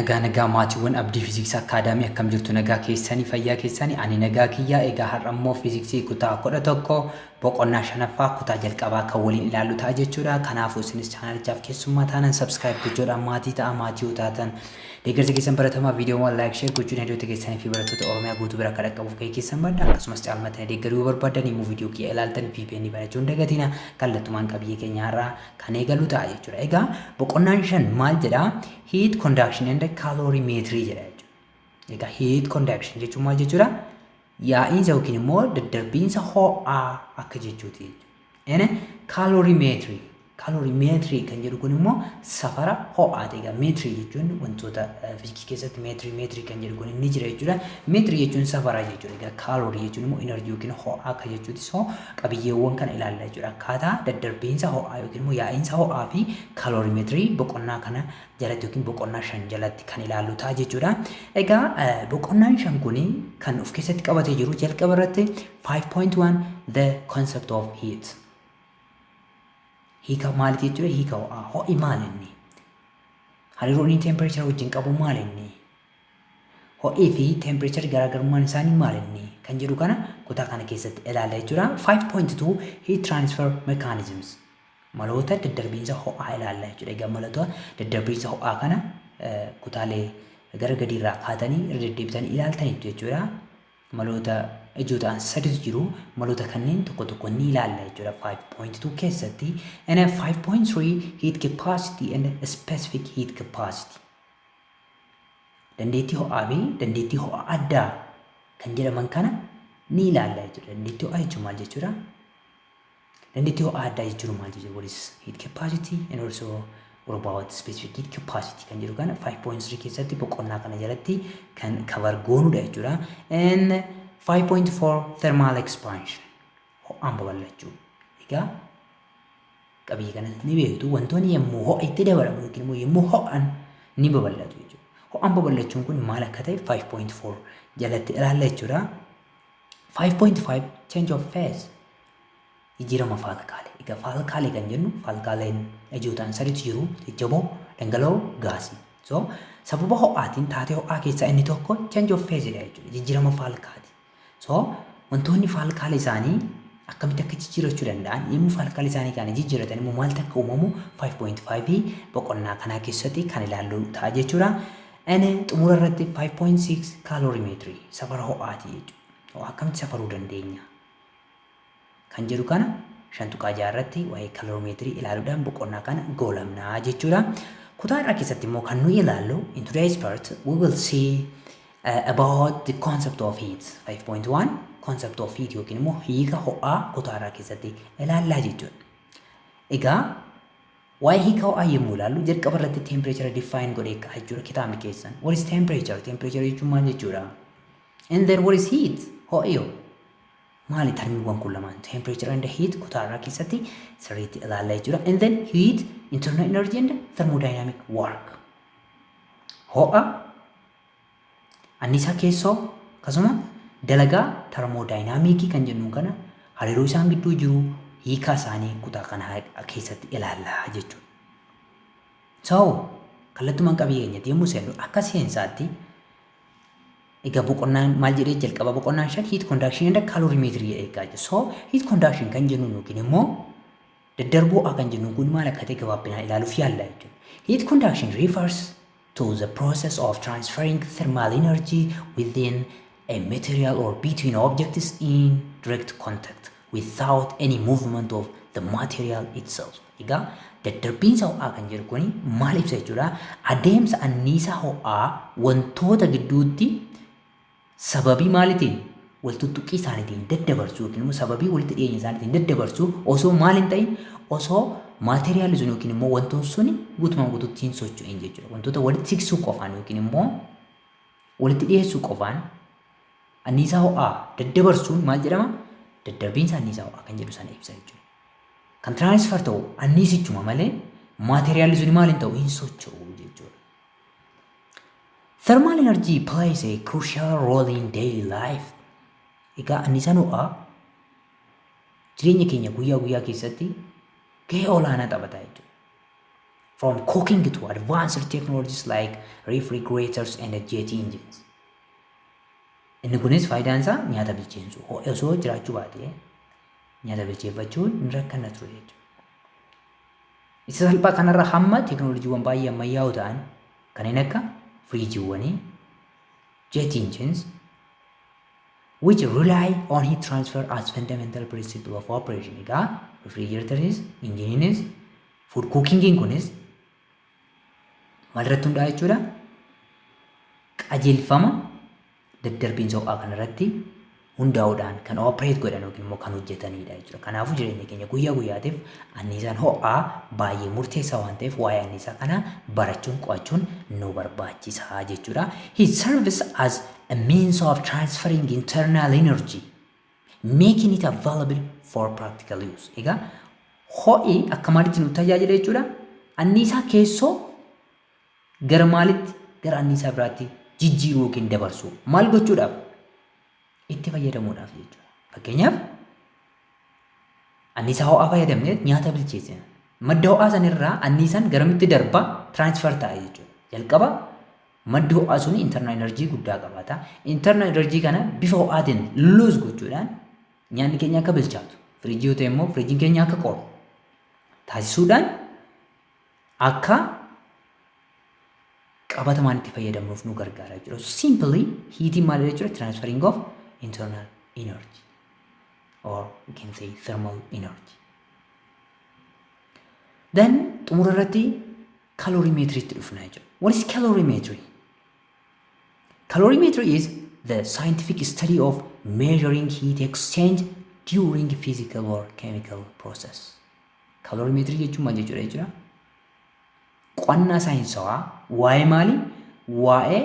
nagaa maatiiwwan abdii fiiziksii akaadaamii akkam jirtu nagaa keessanii fayyaa keessanii ani nagaa kiyyaa egaa har'ammoo fiiziksii kutaa 11 boqonnaa 5ffaa kutaa jalqabaa kan waliin ilaallu ta'a jechuudha. Kanaafuu isinis chaanalichaaf keessummaa taanaan subscribe gochuudhaan maatii ta'a maatii taatan deeggarsa keessan baratamaa viidiyoowwan like share gochuun hiriyoota keessanii fi barattoota Oromiyaa guutuu bira akka dhaqqabuuf gahee keessan badda akkasumas caalmatanii deeggaruu barbaadan immoo viidiyoo kiyya ilaaltan VPN banachuun dagatina kallattumaan qabiyyee keenya har'aa kan eegalu ta'a jechuudha. Egaa boqonnaan 5 maal jedha? Heat conduction and calorimetry jedha jechuudha. Egaa heat conduction jechuun maal jechuudha? Yaa'iinsa yookiin immoo daddarbiinsa ho'aa akka jechuuti jechuudha. Calorimetry kan jedhu kun immoo safara ho'aati. Egaa metri jechuun wantoota fiiziksii keessatti metri kan jedhu kun inni jira jechuudha. Metri jechuun safara jechuudha. Egaa calorie jechuun immoo energy yookiin ho'aa akka jechuuti. So qabiyyeewwan kana ilaalla jechuudha. Akkaataa daddarbiinsa ho'aa yookiin immoo yaa'iinsa ho'aa fi calorimetry boqonnaa kana jalatti yookiin boqonnaa 5 jalatti kan ilaallu ta'a jechuudha. Egaa boqonnaan 5 kun kan of keessatti qabatee jiru jalqaba irratti 5.1 the concept of heat. Hiika maaliiti jechuudha? Hiika ho'aa. Ho'i maal inni? Hariiroon temperature wajjin qabu maal inni? Ho'ii fi temperature garaagarummaan isaanii maal inni? Kan jedhu kana kutaa kana keessatti ilaalla jechuudha. 5.2 heat transfer mechanisms. Maloota daddarbiinsa ho'aa ilaalla jechuudha. Egaa maloota daddarbiinsa ho'aa kana kutaalee gara gadiirraa kaatanii irra deddeebitanii ilaaltaniitu jechuudha. Maloota ijoo ta'an sadiitu jiru. Maloota kanneen tokko tokko ni ilaalla jechuudha 5.2 keessatti. And 5.3 heat capacity and specific heat capacity. Dandeettii ho'aa fi dandeettii ho'aa addaa kan jedhaman kana ni ilaalla jechuudha. Dandeettii ho'aa jechuun maal jechuudha? Dandeettii ho'aa addaa jechuun maal jechuudha? What is heat capacity and also about specific heat capacity kan jedhu kana 5.3 keessatti boqonnaa kana jalatti kan cover goonudha jechuudha. And 5.4 thermal expansion ho'aan babal'achuu. Egaa qabiyyee kana ni beektu wantoonni yommuu ho'a itti dabalamu yookiin immoo yommuu ho'an ni babal'atu jechuudha. Ho'aan babal'achuun kun maal akka ta'e 5.4 jalatti ilaalla jechuudha. 5.5 change of phase jijjiirama faalkaalee. Egaa faalkaalee kan jennu faalkaaleen ijoo ta'an sadiitu jiru. Jajjaboo, dhangala'oo, gaasii. So sababa ho'aatiin taatee ho'aa keessaa inni tokko change of phase dha jechuudha. Jijjiirama faalkaati. So wantoonni faalkaalee isaanii akkamitti akka jijjiirachuu danda'an yommuu faalkaalee isaanii kana jijjiiratan immoo maal akka uumamu 5.5 boqonnaa kanaa keessatti kan ilaallu ta'a jechuudha. Inni xumura irratti 5.6 calorimetry safara ho'aati jechuudha. Akkamitti safaruu dandeenya? Kan jedhu kana 5 irratti waa'ee calorimetry ilaaluudhaan boqonnaa kana goolabnaa jechuudha. Kutaa keessatti immoo kan nuyi ilaallu in today's part we will see about the concept of heat. 5.1 concept of heat yookiin immoo hiika ho'aa kutaa keessatti ilaallaa jechuudha. Egaa waa'ee hiika ho'aa yommuu ilaallu jalqaba irratti temperature define godhee kaa'aa jechuudha kitaabni keessan. What is temperature? Temperature jechuun maal jechuudha? And then what is heat? Ho'iyoo. Maali termiiwwan kun lamaan? Temperature and heat kutaa keessatti sirriitti ilaalla jechuudha. And then heat, internal energy and thermodynamic work. Ho'a, annisaa keessoo akkasuma dalagaa thermodynamicii kan jennu kana hariiroo isaan gidduu jiru hiika isaanii kutaa kana keessatti ilaalla jechuudha. So kallattumaan qabiyyee keenyatti yommuu seennu akka seensaatti egaa boqonnaan maal jedhee jalqaba boqonnaan 5 heat conduction and calorimetry eegaa jiru. So heat conduction kan jennu yookiin immoo daddarbuu kan jennu kun maal akka ta'e gabaabinaan ilaaluuf yaalla jechuudha. Heat conduction refers to the process of transferring thermal energy within a material or between objects in direct contact without any movement of the material itself. Egaa daddarbiinsa ho'aa kan jedhu kun maal ibsa jechuudha? Adeemsa anniisaa ho'aa wantoota gidduutti sababii maalitiin waltuttuqqii isaaniitiin daddabarsuu yookiin immoo sababii walitti dhiyeenya isaaniitiin daddabarsuu osoo maal hin ta'in osoo maateriyaali sun yookiin immoo wantoonni sun guutumaan guutuutti hin socho'in jechuudha. Wantoota walitti siqsuu qofaan yookiin immoo walitti dhiyeessuu qofaan anniisaa ho'aa daddabarsuun maal jedhama? Daddarbiinsa anniisaa ho'aa kan jedhu sana ibsa jechuudha. Kan transfer ta'u anniisichuma malee maateriyaali sun maal hin ta'u hin socho'u jechuudha. Thermal energy plays a crucial role in daily life. Egaa anniisaan ho'aa jireenya keenya guyyaa guyyaa keessatti gahee olaanaa taphata jechuudha. from cooking to advanced technologies like refrigerators and jet engines. Inni kunis faayidaan isaa nyaata bilcheessu. Osoo jiraachuu baatee nyaata bilcheeffachuun hin rakkanna ture jechuudha. Isa salphaa kanarra hamma teekinooloojiiwwan baay'ee ammayyaa'oo ta'an kanneen akka firiijiiwwanii, jet engines, which rely on heat transfer as fundamental principle of operation. Egaa refrigeratoris, engines, food cookingiin kunis maalirratti hundaa'a jechuudha? Qajeelfama daddarbiinsa ho'aa kanarratti hundaa'uudhaan kan operate godhan yookiin immoo kan hojjetanidha jechuudha. Kanaafuu jireenya keenya guyyaa guyyaatiif anniisaan ho'aa baay'ee murteessaa waan ta'eef waa'ee anniisaa kana barachuun qo'achuun nu barbaachisa jechuudha. He serves as a means of transferring internal energy, making it available for practical use. Egaa ho'i akka maalitti nu tajaajila jechuudha? Anniisaa keessoo gara maalitti gara anniisaa biraatti jijjiiruu yookiin dabarsuu maal gochuudhaaf? Itti fayyadamuudhaaf jechuudha. Fakkeenyaaf anniisaa ho'aa fayyadamnee nyaata bilcheessina. Madda ho'aa sanirraa anniisaan garamitti darba transfer ta'a jechuudha. Jalqaba maddi ho'aa sun internal energy guddaa qabaata. Internal energy kana bifa ho'aatiin lose gochuudhaan nyaanni keenya akka bilchaatu, firiijii yoo ta'e immoo firiijiin keenya akka qoru taasisuudhaan akka qabatamaan itti fayyadamnuuf nu gargaara jechuudha. Simply heating maal jechuudha? Transferring of internal energy, or we can say thermal energy. Then xumurarratti calorimetry itti dhufna jechuudha. What is calorimetry? Calorimetry is the scientific study of measuring heat exchange during physical or chemical process. Calorimetry jechuun maal jechuudha? Qo'annaa saayinsawaa waa'ee maali? Waa'ee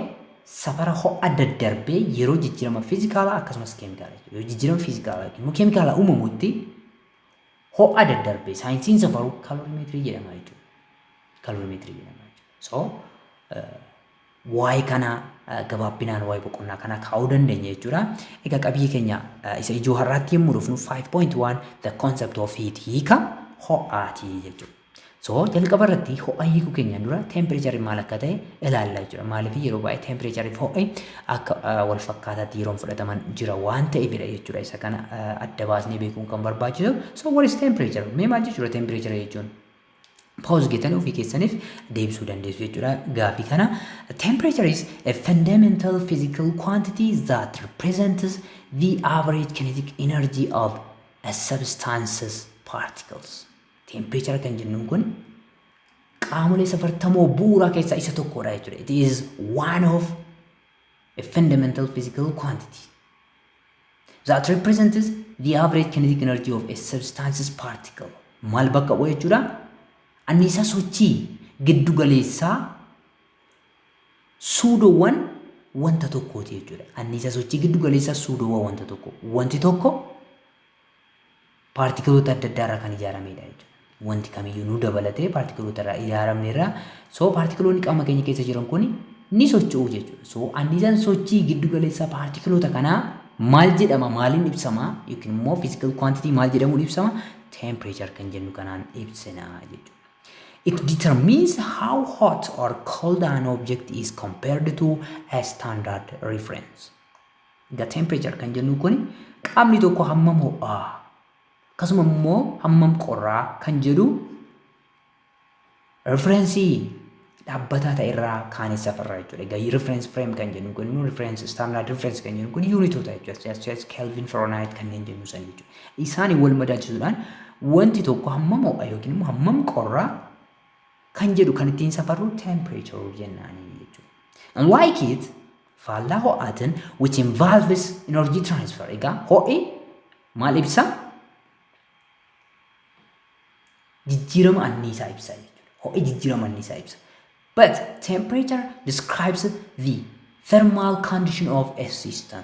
safara ho'a daddarbee yeroo jijjiirama fiizikaalaa akkasumas keemikaalaa jechuudha. Yoo jijjiirama fiizikaalaa yookiin immoo keemikaalaa uumamutti ho'a daddarbee saayinsiin safaru kalorimeetirii jedhama jechuudha. Kalorimeetirii jedhama jechuudha. So waa'ee kana gabaabbinaan waa'ee boqonnaa kana kaa'uu dandeenya jechuudha. Egaa qabiyyee keenya isa ijoo har'aatti yommuu dhufnu 5.1 the concept of heat hiika ho'aati jechuudha. So jalqaba irratti ho'a hiikuu keenya dura temperature maal akka ta'e ilaallaa jechuudha. Maaliif yeroo baay'ee temperature fi ho'i akka wal fakkaataatti yeroon fudhataman jira waan ta'eefidha jechuudha. Isa kana adda baasnee beekuun kan barbaachisu. So what is temperature? Mee maal jechuudha temperature jechuun? Pause geetanii ofii keessaniif deebisuu dandeessu jechuudha gaafii kana. Temperature is a fundamental physical quantity that represents the average kinetic energy of a substance's particles. Temperature kan jennuun kun qaamolee safartamoo bu'uuraa keessaa isa tokkodha jechuudha. It is one of a fundamental physical quantity that represents the average kinetic energy of a substance's particle. Maal bakka bu'u jechuudha? Anniisaa sochii giddu galeessaa suudoowwan wanta tokkooti jechuudha. Anniisaa sochii giddu galeessaa suudoowwan wanta tokko. Wanti tokko paartikeloota adda addaa irraa kan ijaaramedha jechuudha. Wanti kamiyyuu nu dabalatee paartikeloota irraa ijaaramne irraa so paartikeloonni qaama keenya keessa jiran kun ni socho'u jechuudha. So anniisaan sochii giddu galeessaa paartikeloota kanaa maal jedhama? Maaliin ibsama? Yookiin immoo physical quantity maal jedhamuun ibsama? Temperature kan jennu kanaan ibsina jechuudha. It determines how hot or cold an object is compared to a standard reference. The temperature kan jennu kun qaamni tokko hammam ho'aa akkasuma immoo hammam qorraa kan jedhu refereensii dhaabbataa ta'e irraa kaanessa farraa jechuudha. Egaa reference frame kan jennu kun reference standard reference kan jennu kun unitoota jechuudha. Kelvin, Fahrenheit kanneen jennu san jechuudha. Isaanii wal madaalchisuudhaan wanti tokko hammam ho'aa yookiin immoo hammam qorraa kan jedhu kan ittiin safarru temperature jennaanii jechuudha. And like it faallaa ho'aatiin which involves energy transfer. Egaa ho'i maal ibsa? Jijjiirama anniisaa ibsa jechuudha. Ho'i jijjiirama anniisaa ibsa. But temperature describes the thermal condition of a system.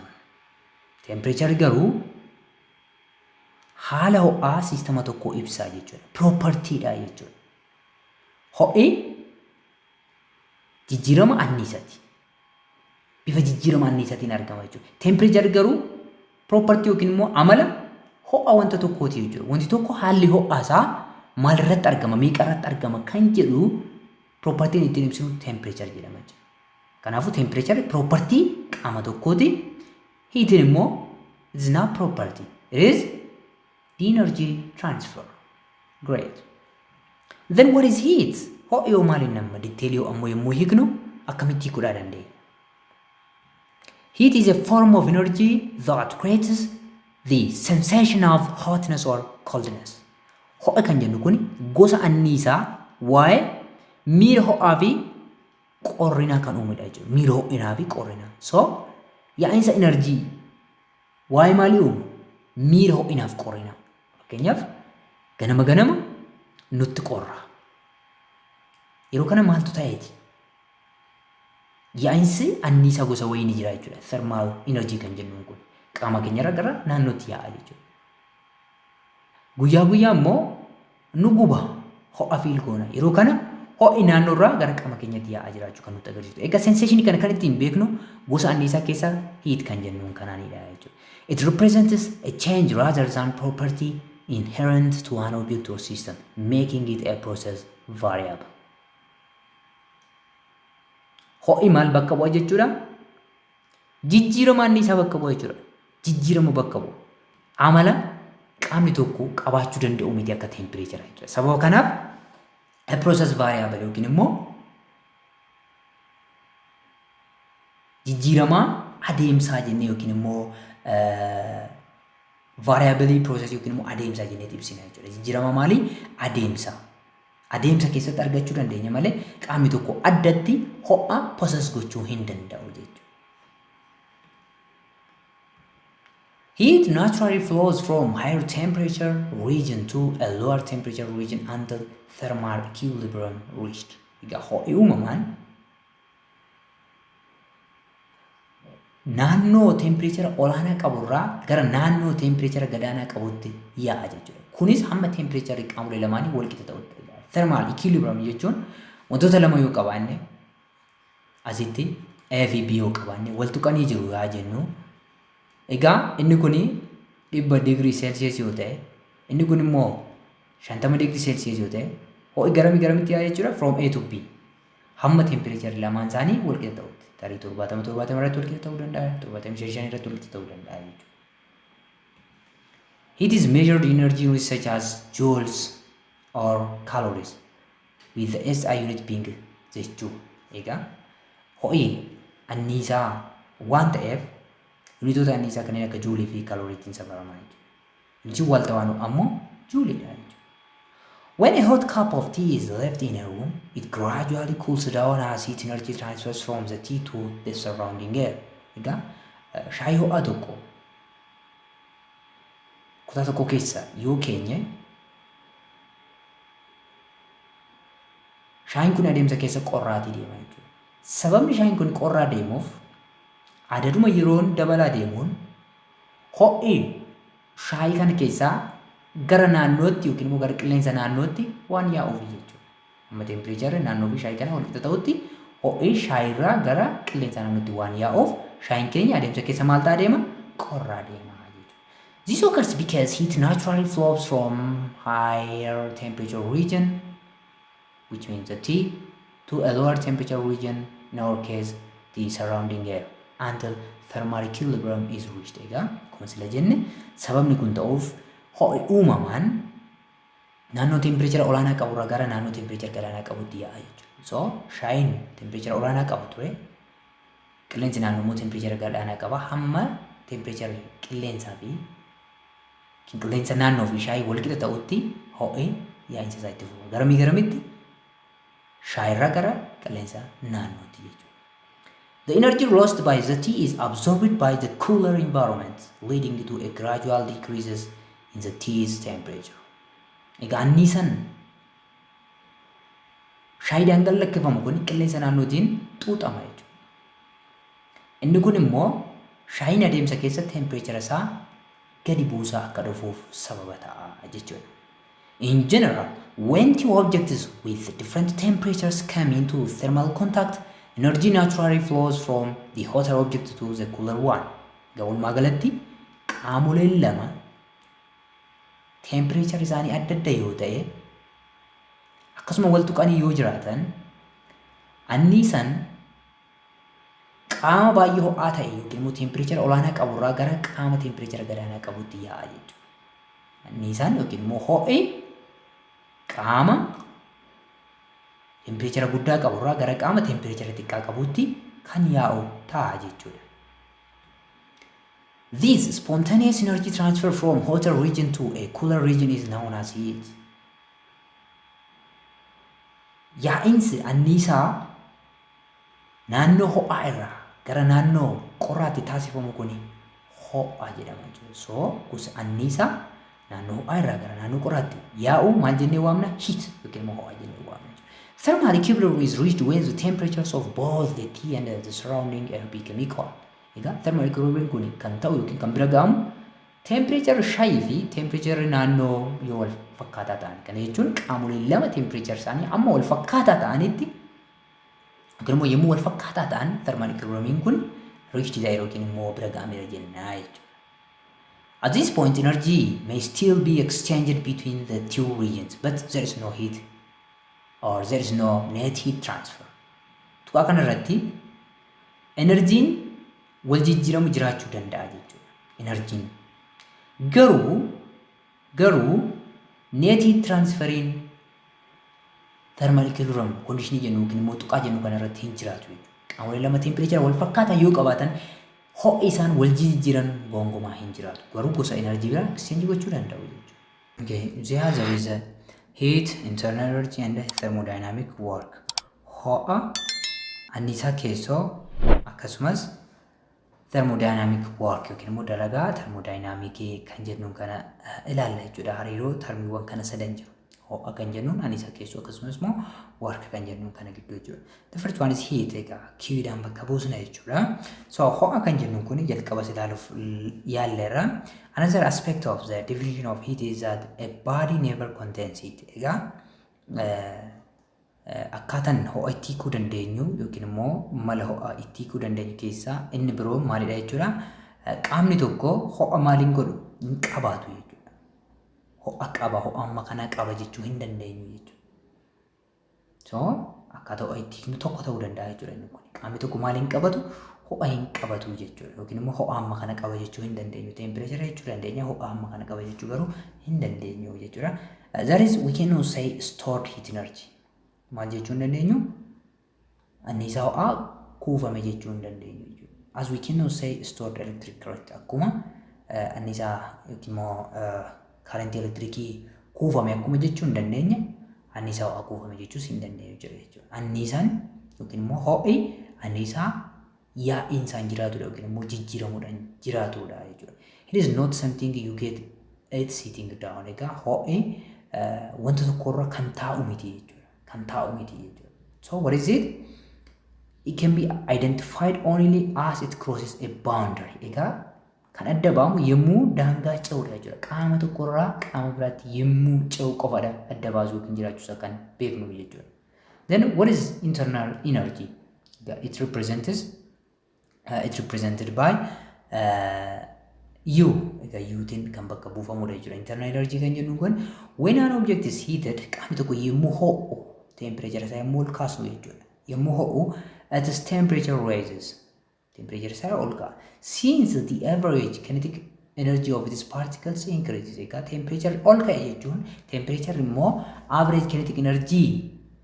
Temperature garuu haala ho'aa siistama tokkoo ibsaa jechuudha. Propertiidha jechuudha. Ho'i jijjiirama anniisaati. Bifa jijjiirama anniisaatiin argama jechuudha. Temperature garuu property yookiin immoo amala ho'a wanta tokkooti jechuudha. Wanti tokko haalli ho'aasaa maalirratti argama, meeqarratti argama kan jedhu Propertiin ittiin ibsinu temperature jedhama jechuudha. Kanaafuu temperature property qaama tokkooti. Heatiin immoo it is not property. It is the energy transfer. Great. Then what is heat? Ho'i yoo maaliin nama detail yoo ammoo yommuu hiiknu akkamitti kudhaa dandeenya? Heat is a form of energy that creates the sensation of hotness or coldness. Ho'a kan jennu kun gosa anniisaa waa'ee miira ho'aa fi qorrinaa kan uumedha jechuudha. Miira ho'inaa fi qorrinaa. So yaa'insa enerjii waa'ee maalii uumu? Miira ho'inaa fi qorrinaa. Fakkeenyaaf ganama nutti qorra. Yeroo kana maaltu ta'eeti? Yaa'insi anniisaa gosa wayii ni jira jechuudha. Thermal energy kan jennuun kun qaama keenyarra gara naannootti yaa'a jechuudha. Guyyaa immoo nu guba ho'a fiil goona. Yeroo kana ho'i naannoorraa gara qaama keenyatti yaa'aa jiraachuu kan nutti agarsiisu. Egaa sensation kana kan ittiin beeknu gosa anniisaa keessaa heat kan jennuun kanaanidha jechuudha. It represents a change rather than property inherent to an object or system, making it a process variable. Ho'i maal bakka bu'a jechuudha? Jijjiirama anniisaa bakka bu'a jechuudha. Jijjiirama bakka bu'a. Amala qaamni tokko qabaachuu danda'u miti akka temperature jechuudha. Sababa kanaaf a process variable yookiin immoo jijjiirama adeemsaa jennee yookiin immoo variable process yookiin immoo adeemsaa jennee ibsina jechuudha. Jijjiirama maali? Adeemsa. Adeemsa keessatti argachuu dandeenya malee qaamni tokko addatti ho'a process gochuu hin danda'u jechuudha. Heat naturally flows from higher temperature region to a lower temperature region until thermal equilibrium reached. Egaa ho'i uumamaan naannoo temperature olaanaa qaburraa gara naannoo temperature gadaanaa qabutti yaa'a jechuudha. Kunis hamma temperature qaamolee lamaanii wal qixa ta'utti. Thermal equilibrium jechuun wantoota lama yoo qabaanne asitti A fi B yoo qabaanne wal tuqanii jiru yaa jennu. Egaa inni kuni 100 degree Celsius yoo ta'e inni kun immoo 50 degree Celsius yoo ta'e ho'i garamitti yaa'a jechuudha from A to B hamma temperature lamaan isaanii wal qixa ta'utti. Tarii 70 irratti wal qixa ta'uu danda'a, 75 irratti wal qixa ta'uu danda'a jechuudha. Heat is measured energy units such as joules or calories with the SI unit being jechuu. Egaa ho'i anniisaa waan ta'eef unitoota anniisaa kanneen akka juulii fi kalooriitiin safaramaa jechuudha. Inchi wal ta'anu ammoo juuliidha jechuudha. When a hot cup of tea is left in a room, it gradually cools down as heat energy transfers from the tea to the surrounding air. Egaa shaayii ho'aa tokko kutaa tokko keessa yoo keenye shaayiin kun adeemsa keessa qorraatii deema jechuudha. Sababni shaayiin kun qorraa deemuuf adaduma yeroon dabalaa deemuun ho'i shaayii kana keessaa gara naannootti yookiin immoo gara qilleensa naannootti waan yaa'uuf jechuudha. Amma temperature naannoo fi shaayii kana wal qixa ta'utti ho'i shaayirraa gara qilleensa naannootti waan yaa'uuf shaayiin keenya adeemsa keessa maal ta'a deema? Qorraa deema jechuudha. This occurs because heat naturally flows from higher temperature region, which means the tea, to a lower temperature region, in our case the surrounding air, until thermal equilibrium is reached. Egaa akkuma sila jenne sababni kun ta'uuf ho'i uumamaan naannoo temperature olaanaa qaburraa gara naannoo temperature gadaanaa qabutti yaa'a jechuudha. So shaayiin temperature olaanaa qabu ture, qilleensi naannoo immoo temperature gadaanaa qaba. Hamma temperature qilleensaa fi qilleensa naannoo fi shaayii wal qixa ta'utti ho'i yaa'insa isaa itti fufa. Garamitti shaayirraa gara qilleensa naannootti jechuudha. The energy lost by the tea is absorbed by the cooler environment, leading to a gradual decreases in the tea's temperature. Egaa anniisaan shaayiidhaan gallakkifamu kun qilleensa naannootiin xuuxama jechuudha. Inni kun immoo shaayiin adeemsa keessa temperature isaa gadi buusaa akka dhufuuf sababa ta'a jechuudha. In general, when two objects with different temperatures come into thermal contact, energy naturally flows from the hotter object to the cooler one. Walumaa galatti qaamoleen lama temperature isaanii adda adda yoo ta'e akkasuma wal tuqanii yoo jiraatan Anniisaan qaama baay'ee ho'aa ta'e yookiin immoo teempireechara olaanaa qaburraa gara qaama teempireechara gadaanaa qabutti yaa'a jechuudha. Anniisaan yookiin immoo ho'i qaama teempireechara guddaa qaburraa gara qaama teempireechara xiqqaa qabutti kan yaa'u ta'a jechuudha. This spontaneous energy transfer from hotter region to a cooler region is known as heat. Yaa'insi anniisaa naannoo ho'aa irraa gara naannoo qorraatti taasifamu kun ho'a jedhama jechuudha. So gosa anniisaa naannoo ho'aa irraa gara naannoo qorraatti yaa'u maal jennee waamna? Heat yookiin immoo ho'a jennee waamna. Thermal equilibrium is reached when the temperatures of both the tea and the surrounding air become equal. Egaa thermal equilibrium kun kan ta'u yookiin kan bira ga'amu tempereechara shaayii fi tempereechara naannoo yoo wal fakkaataa ta'an. Kana jechuun qaamoleen lama tempereechara isaanii amma wal fakkaataa ta'anitti yookiin immoo yommuu wal fakkaataa ta'an thermal equilibrium kun reached there yookiin immoo bira ga'ameera jennaa jechuudha. At this point energy may still be exchanged between the two regions but there is no heat or there is no net heat transfer. Tuqaa kanarratti energiin wal jijjiiramu jiraachuu danda'a jechuudha. Energiin garuu net heat transferiin thermal equilibrium condition jennu yookiin immoo tuqaa jennu kanarratti hin jiraatu jechuudha. Qaamoleen lama tempereechara wal fakkaataa yoo qabaatan ho'i isaan wal jijjiiran gonkumaa hin jiraatu. Garuu gosa energy biraa exchange gochuu danda'u jechuudha. Okay, there is a heat, internal energy and thermodynamic work. Ho'a anniisaa keessoo akkasumas thermodynamic work yookiin immoo dalagaa thermodynamicii kan jennuun kana ilaalla jechuudha. Hariiroo termiiwwan kana sadan jiru. Ho'a kan jennuun anniisaa keessoo akkasumas immoo work kan jennuun kana gidduu jechuudha. The first one is heat. Egaa kiidhaan bakka buusna jechuudha. So ho'a kan jennuun kun jalqaba ilaaluuf yaalleerra. Another aspect of the definition of heat is that a body never contains heat. Egaa akkaataan ho'a itti hiikuu dandeenyu yookiin immoo mala ho'a itti hiikuu dandeenyu keessaa inni biroo maalidha jechuudha. Qaamni tokko ho'a maaliin godhu hin qabaatu jechuudha. Ho'a qaba, ho'a amma kana qaba jechuu hin dandeenyu jechuudha. So akkaataa ho'a itti hiiknu tokko ta'uu danda'a jechuudha inni kun. Qaamni tokko maaliin qabatu? Ho'a hin qabatu jechuudha. Yookiin immoo ho'a amma kana qaba jechuu hin dandeenyu. Tempereechara jechuu dandeenya, ho'a amma kana qaba jechuu garuu hin dandeenyu jechuudha. That is we cannot say stored heat energy. Maal jechuu hin dandeenyu? Anniisaa ho'aa kuufame jechuu hin dandeenyu jechuudha. As we cannot say stored electric current. Akkuma anniisaa yookiin immoo karentii elektirikii kuufame akkuma jechuu hin dandeenye anniisaa ho'aa kuufame jechuus hin dandeenyu jechuudha. Anniisaan yookiin immoo ho'i anniisaa yaa'insaan jiraatudha yookiin immoo jijjiiramuudhaan jiraatudha jechuudha. It is not something you get it sitting down. Egaa ho'i wanta tokkorra kan taa'u miti jechuudha. Kan taa'u miti jechuudha. So what is it? It can be identified only as it crosses a boundary. Egaa kan adda baamu yommuu daangaa ce'udha jechuudha. Qaama tokkorraa qaama biraatti yommuu ce'u qofadha adda baasuu yookiin jiraachuusaa kan beeknu jechuudha. Then what is internal energy? It represented by U. Egaa Utiin kan bakka buufamudha jechuudha. Internal energy kan jennu kun when an object is heated qaamni tokko yommuu ho'u temperature isaa yommuu ol kaasu jechuudha. Yommuu ho'u its temperature rises. Temperature isaa ol ka'a. Since the average kinetic energy of its particles increases. Egaa temperature ol ka'e jechuun temperature immoo average kinetic energy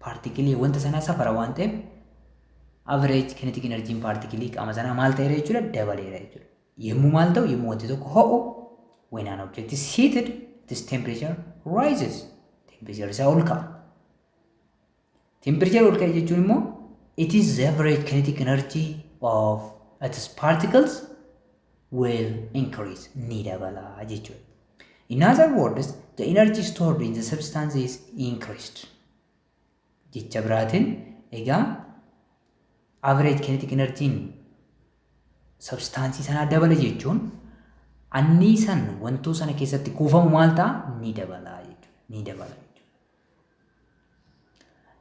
particle wanta sanaa safara waan ta'eef average kinetic energy particle qaama sanaa maal ta'eera jechuudha? Dabaleera jechuudha. Yommuu maal ta'u? Yommuu wanti tokko ho'u when an object is heated its temperature rises. Temperature isaa ol ka'a. Temperature ol ka'e jechuun immoo it is the average kinetic energy of its particles will increase. Ni dabala jechuudha. In other words, the energy stored in the substance is increased. Jecha biraatiin egaa average kinetic energy substaansii sanaa dabala jechuun anniisaan wantoota sana keessatti kuufamu maal ta'a? Ni dabala jechuudha. Ni dabala jechuudha.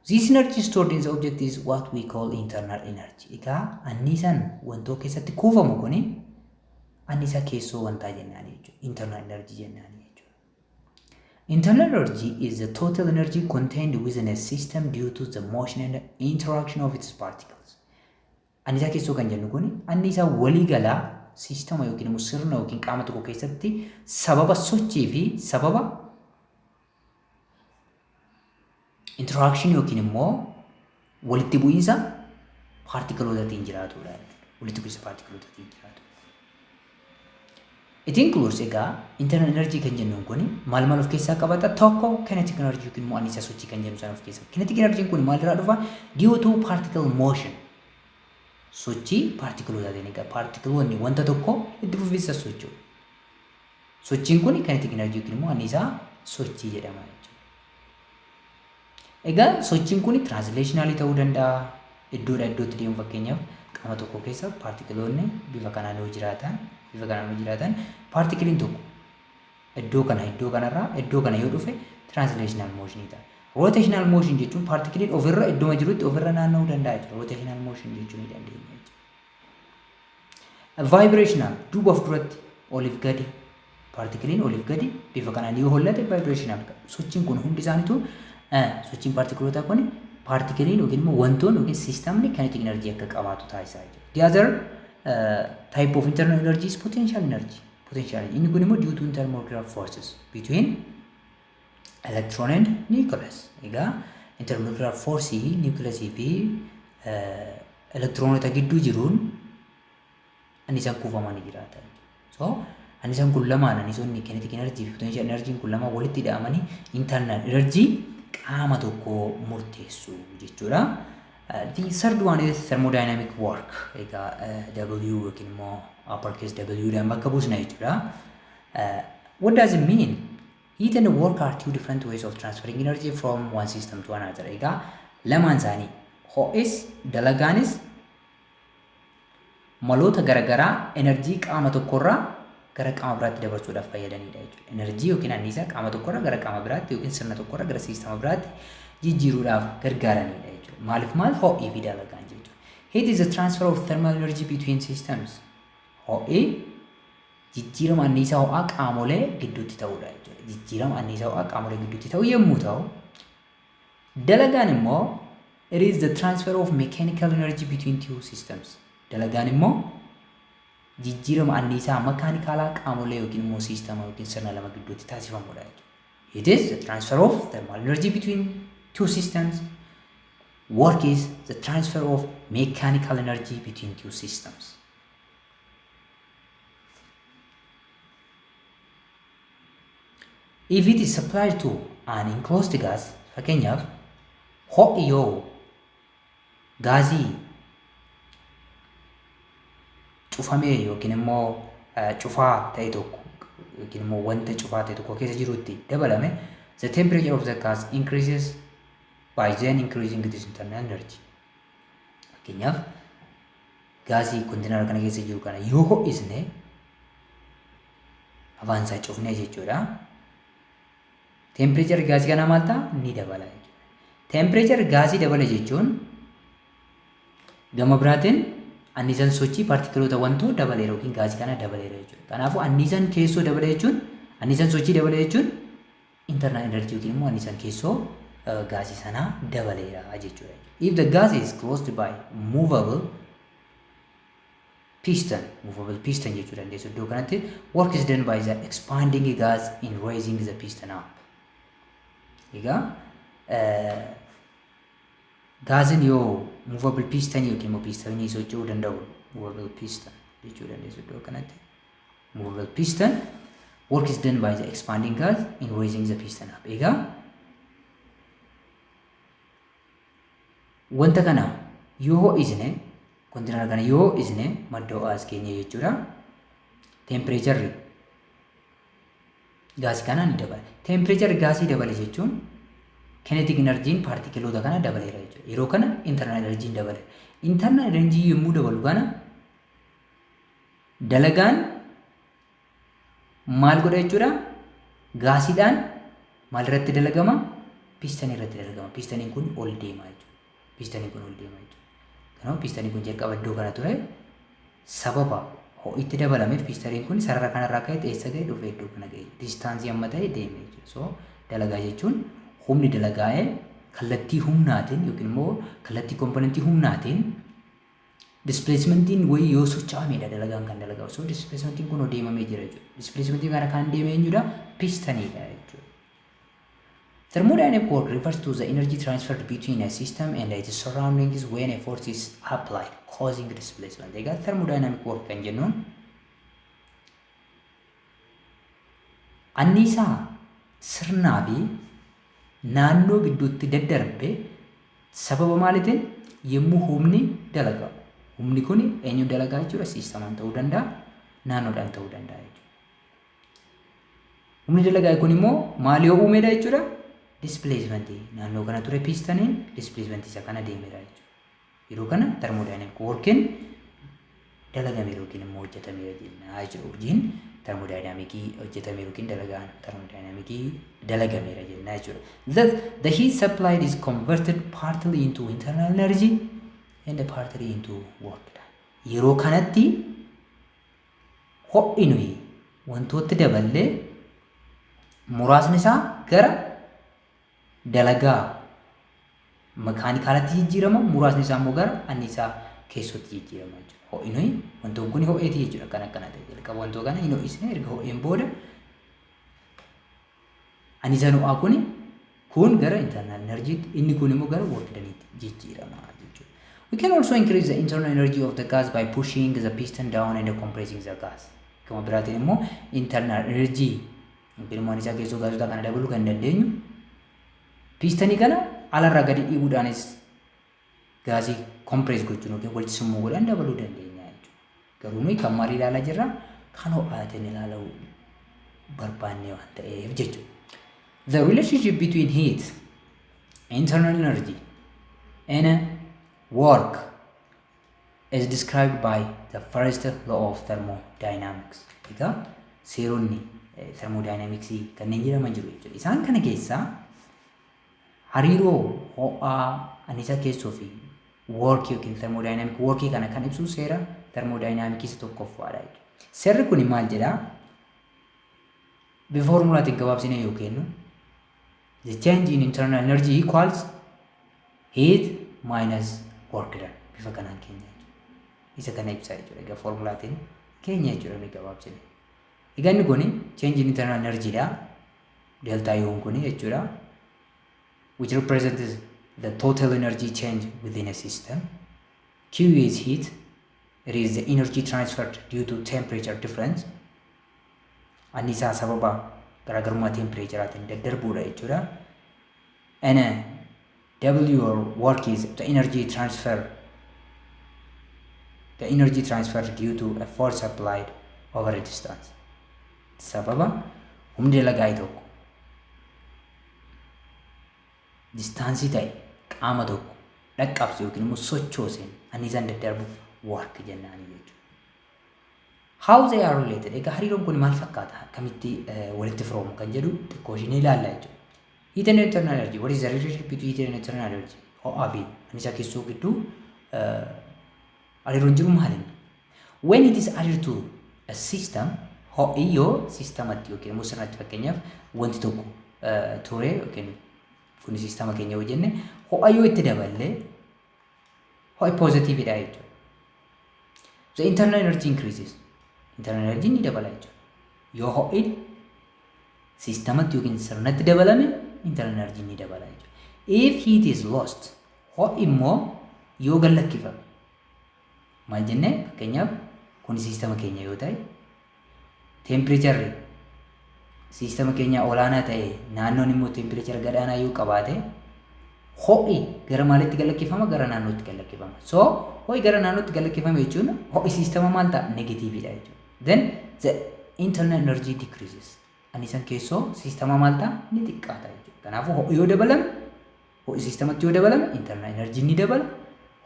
This energy stored in the object is what we call internal energy. Egaa anniisaan wantoota keessatti kuufamu kuni anniisaa keessoo wantaa jennaan jechuudha. Internal energy jennaan jechuudha. Internal energy is the total energy contained within a system due to the motion and interaction of its particles. Annisaa keessoo kan jennu kun annisaa waliigalaa siistama yookiin immoo sirna yookiin qaama tokko keessatti sababa sochii fi sababa interaction yookiin immoo walitti bu'iinsa paartikilootaatiin jiraatudha. Walitti bu'iinsa paartikilootaatiin jiraatu. It includes egaa internal energy kan jennuun kun maal of keessaa qabata? Tokko kinetic energy yookiin immoo annisaa sochii kan jennu san of keessaa. Kinetic energy kun maalirraa dhufa? Due to particle motion. Sochii paartikilootaatiin egaa paartikiloonni wanta tokko itti fufiinsa socho'u. Sochiin kun kinetic energy yookiin immoo annisaa sochii jedhama jechuudha. Egaa sochiin kun translationally ta'uu danda'a. Iddoodhaa iddootti deemu fakkeenyaaf qaama tokko keessa paartikiloonni bifa kanaan yoo jiraatan paartikiliin tokko iddoo kanarraa iddoo kana yoo dhufe translational motion ta'a. Rotational motion jechuun paartikiliin ofirra iddoo jirutti ofirra naanna'uu danda'a jechuudha. Rotational motion jechuun ni dandeenya jechuudha. Vibrational duuba of duratti oliif gadi paartikiliin oliif gadi bifa kanaan yoo hollate vibrational sochiin kun hundi isaaniitu sochiin paartikiloota kun paartikiliin yookiin immoo wantoonni yookiin siistamni kinetic energy akka qabaatu taasisaa jechuudha. The other type of internal energy is potential energy. Potential inni kun immoo due to intermolecular forces between electron and nucleus. Egaa intermolecular force nucleus fi electronota gidduu jiruun annisaan kuufamanii jiraatan. So annisaan kun lamaan annisoonni kinetic energy fi potential energy kun lamaan walitti hidhamanii internal energy qaama tokko murteessu jechuudha. The third one is thermodynamic work. Egaa W yookiin immoo uppercase W dhaan bakka buusna jechuudha. What does it mean? Heat and work are two different ways of transferring energy from one system to another. Egaa lamaan isaanii ho'is dalagaanis maloota garaagaraa enerjii qaama tokkorraa gara qaama biraatti dabarsuudhaaf fayyadanidha jechuudha. Enerjii yookiin annisaa qaama tokkorraa gara qaama biraatti yookiin sirna tokkorraa gara siistama biraatti jijjiiruudhaaf gargaaranidha jechuudha. Maaliif maal ho'ii fi dalagaan jechuudha. Heat is the transfer of thermal energy between systems. Ho'ii jijjiirama annisaa ho'aa qaamolee gidduutti ta'uudha jechuudha. Jijjiirama annisaa ho'aa qaamolee gidduutti ta'u yommuu ta'u, dalagaan immoo it is the transfer of mechanical energy between two systems. Dalagaan immoo jijjiirama annisaa makaanikaalaa qaamolee yookiin immoo siistama yookiin sirna lama gidduutti taasifamudha jechuudha. It is the transfer of thermal energy between two systems. Work is the transfer of mechanical energy between two systems. If it is supplied to an enclosed gas, fakkeenyaaf ho'i yoo gaazii cufamee yookiin immoo cufaa ta'e tokko yookiin immoo wanta cufaa ta'e tokko keessa jirutti dabalame, the temperature of the gas increases by then increasing its internal energy. Fakkeenyaaf gaazii kontiinara kana keessa jiru kana yoo ho'isne afaan isaa cufnee jechuudha. Temperature gaazii kana maal ta'a? Ni dabala jechuudha. Temperature gaazii dabala jechuun gama biraatiin annisaan sochii paartikiloota wantoo dabaleera yookiin gaazii kana dabaleera jechuudha. Kanaafuu annisaan keessoo dabale jechuun annisaan sochii dabale jechuun internal energy yookiin immoo annisaan keessoo gaazii sanaa dabaleera jechuudha. If the gas is closed by movable piston jechuudha dandeessu iddoo kanatti work is done by the expanding gas in raising the piston up. Egaa gaazin yoo movable piston yookiin immoo pistonii socho'uu danda'u movable piston jechuu dandeessu iddoo kanatti. Movable piston work is done by the expanding gas in raising the piston up. Egaa wanta kana yoo ho'isne kontiinara kana yoo ho'isne madda ho'aas keenya jechuudha. Temperature gaazii kana ni dabala. Temperature gaazii dabale jechuun kinetic energy paartikiloota kana dabaleera jechuudha. Yeroo kana internal energy dabale. Internal energy yommuu dabalu kana dalagaan maal godha jechuudha? Gaasiidhaan maal irratti dalagama? Piston irratti dalagama. Pistoniin kun ol deema jechuudha. Kanaafuu pistoniin kun jalqaba iddoo kana ture sababa ho'itti dabalameef pistoniin kun sarara kanarraa ka'ee eessa ga'e dhufee iddoo kana ga'e. Distaansii amma ta'e deeme jechuudha. So Dalagaa jechuun humni dalagaa'ee kallattii humnaatiin yookiin immoo kallattii komponentii humnaatiin displacementiiin wayii yoo socho'amedha dalagaan kan dalagaa'u. So displacementiin kun deemamee jira jechuudha. Displacementiin kana kan deemee eenyudha? Pistaniidha jechuudha. Thermodynamic work refers to the energy transferred between a system and its surroundings when a force is applied, causing displacement. Egaa thermodynamic work kan jennuun anniisaa sirnaa fi naannoo gidduutti daddarbe sababa maaliitiin yommuu humni dalagaa. Humni kun eenyuun dalagaa jechuudha? Siistamaan ta'uu danda'a, naannoodhaan ta'uu danda'a jechuudha. Humni dalagaa kun immoo maal yoo uumedha jechuudha? Displacement. Naannoo kana ture pistaniin displacement isa kana deemedha jechuudha. Yeroo kana thermodynamic workiin dalagameera yookiin immoo hojjetameera jenna jechuudha. Hojiin thermodynamicii hojjetameera yookiin dalagaan thermodynamicii dalagameera jenna jechuudha. Thus the heat supplied is converted partly into internal energy and partly into work. Yeroo kanatti ho'i nuyi wantoota daballee muraasni isaa gara dalagaa makaanikaalatti jijjiirama, muraasni isaa immoo gara anniisaa keessatti jijjiirama jechuudha. Ho'i nuyi wantoonni kun ho'eeti jechuudha. Kan akkana ta'e jalqaba wantoota kana hin ho'isne erga ho'een booda anniisaa ho'aa kun gara internal enerjiitti, inni kun immoo gara work daniitti jijjiirama jechuudha. We can also increase the internal energy of the gas by pushing the piston down and compressing the gas. Akkuma biraatiin immoo internal energy yookiin immoo anniisaa keessoo gaasota kana dabaluu kan dandeenyu pistanii kana alarraa gadi dhiibuudhaanis gaasii kompirees gochuun yookiin walitti summuudhaan dabaluu dandeenya jechuudha. Garuu nuyi kan maal ilaalaa jirra? Kan ho'aatiin ilaaluu barbaanne waan ta'eef jechuudha. The relationship between heat, internal energy, and work is described by the first law of thermodynamics. Egaa seeronni thermodynamicsii kanneen jedhaman jiru jechuudha. Isaan kana keessaa hariiroo ho'aa anniisaa keessoo fi work yookiin thermodynamic workii kana kan ibsu seera thermodynamicii isa tokkoffaadha jechuudha. Seerri kun maal jedhaa? Bifa formulaatiin gabaabsinee yoo kennu the change in internal energy equals heat minus work done. Bifa kanaan keenya jechuudha. Isa kana ibsaa jechuudha. Egaa formulaatiin keenya jechuudha ni gabaabsine. Egaa inni kun change in internal energy dha. Delta yoon kun jechuudha. Which represents the total energy change within a system. Q is heat. It is the energy transferred due to temperature difference. Anniisaa sababa garaagarummaa temperatureaatiin daddarbuudha jechuudha. And W or work is the energy transferred due to a force applied over a distance. Sababa humni dalagaa tokko distaansii ta'e qaama tokko dhaqqabse yookiin immoo sochooseen anniisaan daddarbu work jennaani jechuudha. How they are related? Egaa hariiroon kun maal fakkaata? Akkamitti walitti firoomu kan jedhu xiqqoo isheen ilaalla jechuudha. Heat and internal energy. What is the relationship between heat and internal energy? Ho'aa fi anniisaa keessoo gidduu hariiroon jiru maali? When it is added to a system, ho'i yoo sistamatti yookiin immoo sirnatti fakkeenyaaf wanti tokko ture yookiin kun sistama keenya yoo jenne ho'a yoo itti daballee ho'i positiividha jechuudha. The internal energy increases. Internal energy ni dabala jechuudha. Yoo ho'i sistamatti yookiin sirnatti dabalame internal energy ni dabala jechuudha. If heat is lost, ho'i immoo yoo gallakkifame maal jenne fakkeenyaaf kun sistama keenya yoo ta'e temperature sistama keenya olaanaa ta'e naannoon immoo temperature gadaanaa yoo qabaate ho'i gara maalitti gallakkifama? Gara naannootti gallakkifama. So ho'i gara naannootti gallakkifame jechuun ho'i sistama maal ta'a? Negatiividha jechuudha. Then the internal energy decreases. Anniisaan keessoo sistama maal ta'a? Ni xiqqaata jechuudha. Kanaafuu ho'i yoo dabalame, ho'i sistamatti yoo dabalame internal energy ni dabala.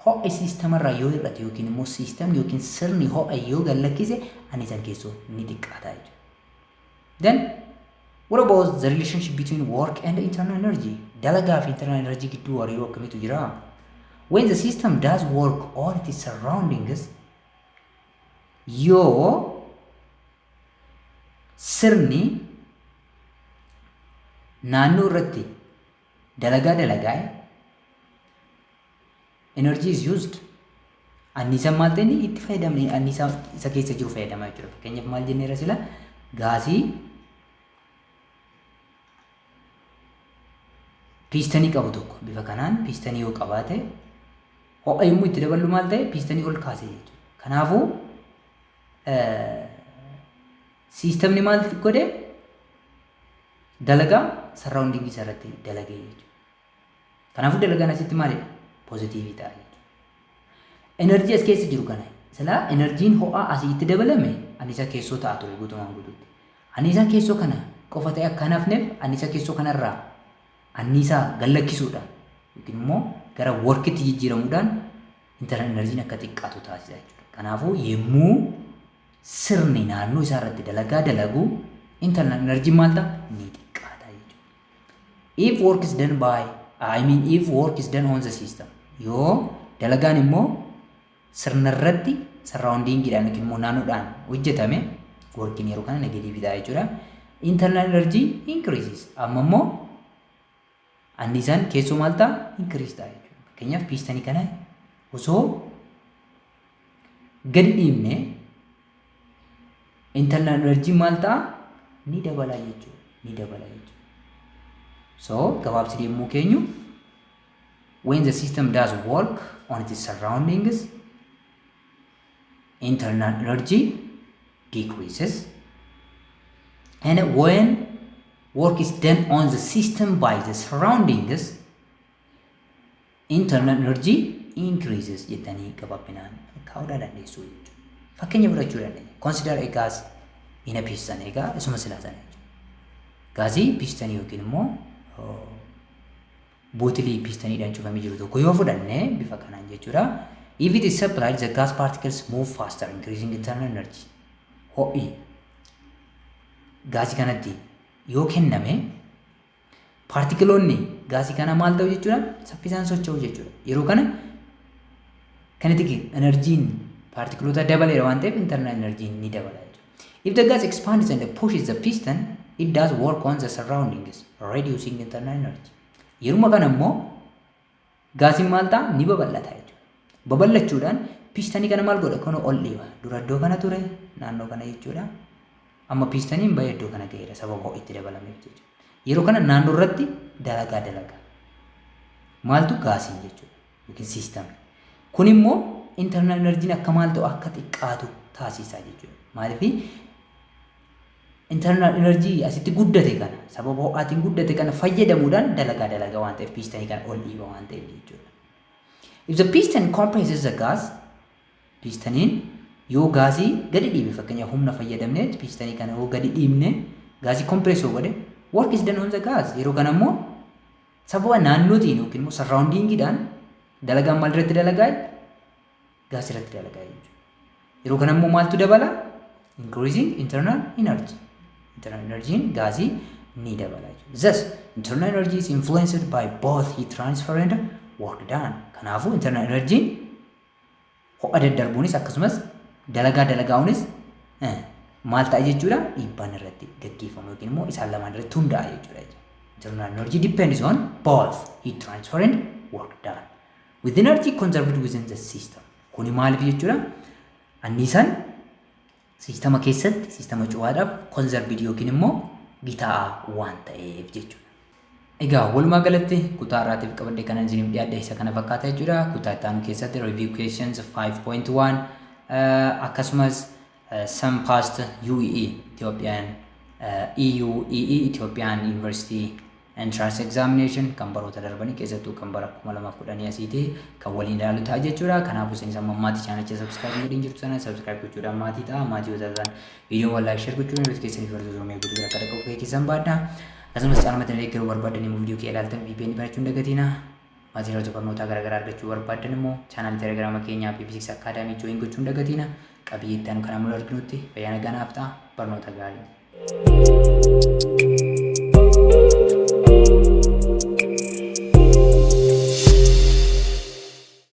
Ho'i sistamarraa yoo hir'ate yookiin immoo sistamni yookiin sirni ho'a yoo gallakkise anniisaan keessoo ni xiqqaata jechuudha. Then what about the relationship between work and internal energy? Dalagaa fi internal energy gidduu hariiroo akkamiitu jira? When the system does work on its surroundings, yoo sirni naannoo irratti dalagaa energy is used. Anniisaan maal ta'e itti fayyadamne anniisaa isa keessa jiru fayyadamaa jechuudha. Fakkeenyaaf maal jenneera sila gaasii piistanii qabu tokko bifa kanaan piistanii yoo qabaate ho'a yommuu itti daballu maal ta'e piistanii ol kaasee jechuudha. Kanaafuu siistemni maal godhe dalagaa sarraawundingii isarratti dalagee jechuudha. Kanaafuu dalagaan asitti maalidha? Poozitiivii ta'a jechuudha. Enerjii as keessa jiru kana silaa enerjiin ho'aa asitti dabalame anniisaa keessoo ta'a ture guutumaan guutuutti. Anniisaa keessoo kana qofa ta'e akka hafneef anniisaa keessoo kanarraa anniisaa gallakkisuudhaan yookiin immoo gara workitti jijjiiramuudhaan internal enerjiin akka xiqqaatu taasisa jechuudha. Kanaafuu yemmuu sirni naannoo isaa irratti dalagaa dalagu internal energy maal ta'a? Ni xiqqaata jechuudha. If work is done if work is done on the system. Yoo dalagaan immoo sirna irratti surroundingiidhaan yookiin immoo naannoodhaan hojjetame workiin yeroo kana negatiivii ta'a jechuudha. Internal energy increases. Amma immoo anniisaan keessoo maal ta'a? Increase ta'a jechuudha. Fakkeenyaaf piistanii kana osoo gadi dhiibne internal energy maal ta'a? Ni dabala jechuudha. So gabaabsii yemmuu keenyu when the system does work on its surroundings, internal energy decreases, and when work is done on the system by the surroundings, internal energy increases jettanii gabaabinaan kaa'uu dandeessu jechuudha. Fakkeenya fudhachuu dandeenya. Consider a gas in a piston. Egaa isuma silaa sana jechuudha. Gaasii pistanii yookiin immoo bootilii pistaniidhaan cufamee jiru tokko yoo fudhanne bifa kanaan jechuudha. If it is supplied, the gas particles move faster, increasing internal energy. Ho'i gaasii kanatti yoo kenname paartikiloonni gaasii kana maal ta'u jechuudha? Saffisaan socho'u jechuudha. Yeroo kana kinetic energiin paartikiloota dabaleera waan ta'eef internal energiin ni dabala jechuudha. If the gas expands and pushes the piston, it does work on the surroundings, reducing internal energy. Yeruma kana immoo gaasiin maal ta'a? Ni babal'ata jechuudha. Babal'achuudhaan pistanii kana maal godha? Kana ol dhiiba. Dura iddoo kana ture naannoo kana jechuudha. Amma pistaniin baay'ee iddoo kana ga'eera sababa ho'itti dabalameef jechuudha. Yeroo kana naannoo irratti dalaga. Maaltu? Gaasiin jechuudha yookiin siistamni. Kun immoo internal energiin akka maal ta'u akka xiqqaatu taasisa jechuudha. Maaliif internal energy asitti guddate kana sababa ho'aatiin guddate kana fayyadamuudhaan dalaga waan ta'eef pistanii kana ol dhiiba waan ta'eef jechuudha. If the piston compresses the gas, pistaniin yoo gaasii gadi dhiibe fakkeenyaaf humna fayyadamne pistanii kana yoo gadi dhiibne gaasii compress yoo godhe work is done on the gas. Yeroo kana immoo sababa naannootiin yookiin immoo surroundingiidhaan dalagaan maal irratti dalagaa? Gaasii irratti dalagaa jechuudha. Yeroo kana immoo maaltu dabala? Increasing internal energy. Internal energy gaasii ni dabala jechuudha. Thus, internal energy is influenced by both heat transfer and work done. Kanaafuu internal energy ho'a daddarbuunis akkasumas dalagaa'uunis maal ta'a jechuudha? Dhiibbaan irratti gaggeeffamu yookiin immoo isaan lamaan irratti hundaa'a jechuudha. Internal energy depends on both heat transfer and work done. With energy conserved within the system. Kuni maaliif jechuudha? Anniisaan siistama keessatti siistama cufaadhaaf conserved yookiin immoo gitaa'aa waan ta'eef jechuudha. Egaa walumaa galatti kutaa irraatiif qabadde kana isiniif dhiyaadde isa kana fakkaata jechuudha. Kutaa itti aanu keessatti review questions 5.1 akkasumas some past UEE Ethiopian Ethiopian University entrance examination kan baroota darbanii keessattuu kan bara 2010 asiiti kan waliin ilaalu ta'a jechuudha. Kanaafuu isinis amma maatii chaanalicha subscribe godhin jirtu sana subscribe gochuudhaan maatii ta'a. Maatii yoo ta'an viidiyoo wal like share gochuun nuti keessaniif barsiisuu guutuu akka dhaqabu keessan baadha. Akkasumas caalmatti deeggaruu barbaadan immoo viidiyoo kee ilaaltan VPN banachuun dagatina. Maatii barnootaa garaagaraa argachuu barbaadan immoo chaanal telegiraama keenyaa P6 Academy join gochuun dagatina. Qabiyyee itti aanu kana mul'atu arginutti fayyaa nagaa naaf ta'a barnoota gaarii.